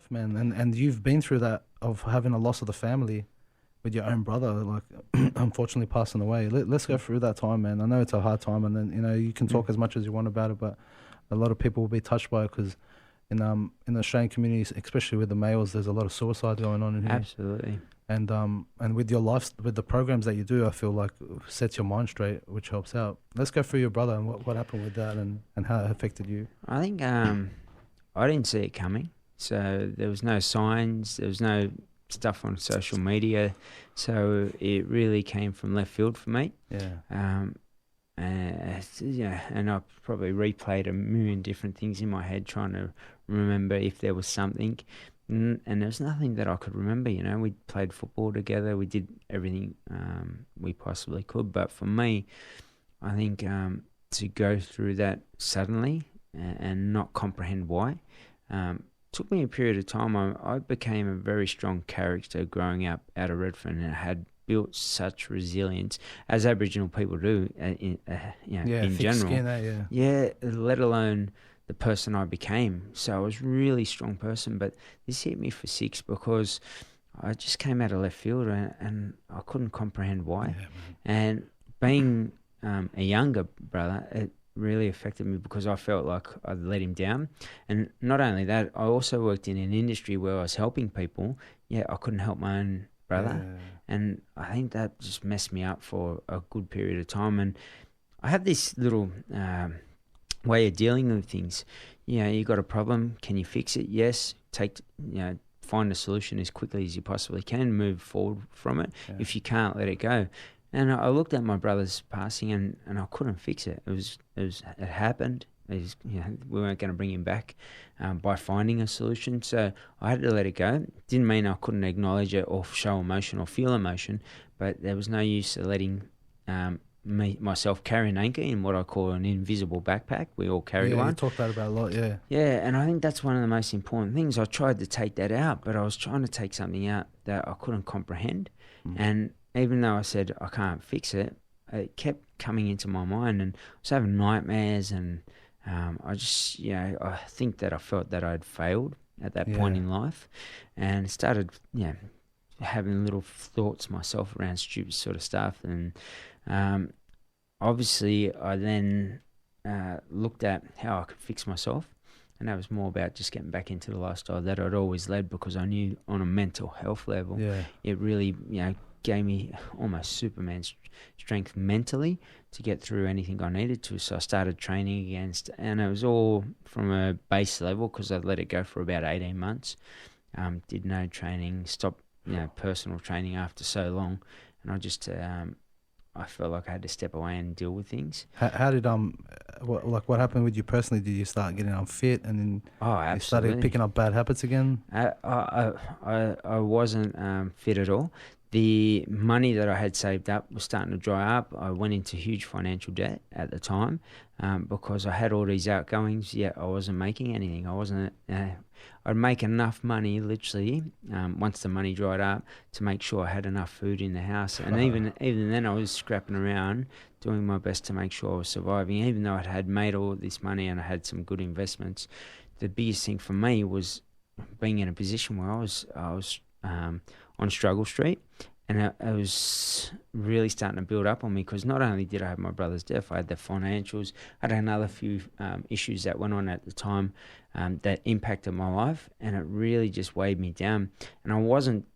tough, man. And you've been through that of having a loss of the family with your own brother, like unfortunately passing away. Let's go through that time, man. I know it's a hard time, and then you can talk as much as you want about it, but a lot of people will be touched by it because in the Australian community, especially with the males, there's a lot of suicide going on in here. Absolutely. And with your life, with the programs that you do, I feel like sets your mind straight, which helps out. Let's go through your brother and what happened with that and how it affected you. I think I didn't see it coming. So there was no signs, there was no stuff on social media. So it really came from left field for me. Yeah. And I probably replayed a million different things in my head trying to remember if there was something. And there was nothing that I could remember, We played football together. We did everything we possibly could. But for me, I think to go through that suddenly and not comprehend why took me a period of time. I became a very strong character growing up out of Redfern, and had built such resilience, as Aboriginal people do, in general. Skin, yeah, let alone the person I became. So I was a really strong person, but this hit me for six because I just came out of left field and I couldn't comprehend why. Yeah, and being a younger brother, it really affected me because I felt like I'd let him down. And not only that, I also worked in an industry where I was helping people. Yeah, I couldn't help my own brother. Yeah. And I think that just messed me up for a good period of time. And I have this little way of dealing with things. You got a problem, can you fix it? Yes. Find a solution as quickly as you possibly can, move forward from it. Yeah. If you can't, let it go. And I looked at my brother's passing and I couldn't fix it. It happened. We weren't going to bring him back by finding a solution. So I had to let it go. Didn't mean I couldn't acknowledge it or show emotion or feel emotion, but there was no use of letting myself carry an anchor in what I call an invisible backpack. We all carry one. Yeah, you talk about a lot, yeah. Yeah, and I think that's one of the most important things. I tried to take that out, but I was trying to take something out that I couldn't comprehend. And even though I said I can't fix it, it kept coming into my mind, and I was having nightmares, and I just, I think that I felt that I'd failed at that point in life, and started, having little thoughts myself around stupid sort of stuff. And obviously I then looked at how I could fix myself, and that was more about just getting back into the lifestyle that I'd always led, because I knew on a mental health level, it really, gave me almost Superman strength mentally to get through anything I needed to. So I started training against, and it was all from a base level because I'd let it go for about 18 months. Did no training, stopped, personal training after so long, and I just, I felt like I had to step away and deal with things. How did what happened with you personally? Did you start getting unfit and then you started picking up bad habits again? I wasn't fit at all. The money that I had saved up was starting to dry up. I went into huge financial debt at the time because I had all these outgoings, yet I wasn't making anything. I wasn't. I'd make enough money, literally, once the money dried up, to make sure I had enough food in the house. And even then, I was scrapping around, doing my best to make sure I was surviving. Even though I had made all this money and I had some good investments, the biggest thing for me was being in a position where I was on Struggle Street, and it was really starting to build up on me, because not only did I have my brother's death, I had the financials, I had another few issues that went on at the time that impacted my life, and it really just weighed me down. And I wasn't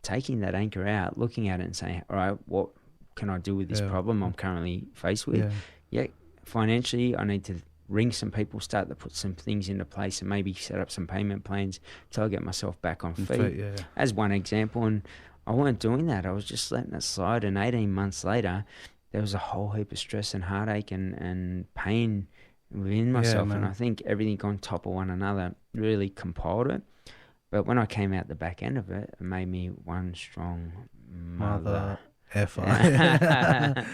taking that anchor out, looking at it and saying, all right, what can I do with this problem I'm currently faced with? Yeah, financially, I need to ring some people, start to put some things into place, and maybe set up some payment plans till I get myself back on feet. As one example. And I weren't doing that. I was just letting it slide. And 18 months later, there was a whole heap of stress and heartache and pain within myself. And I think everything on top of one another really compiled it. But when I came out the back end of it, it made me one strong mother effer.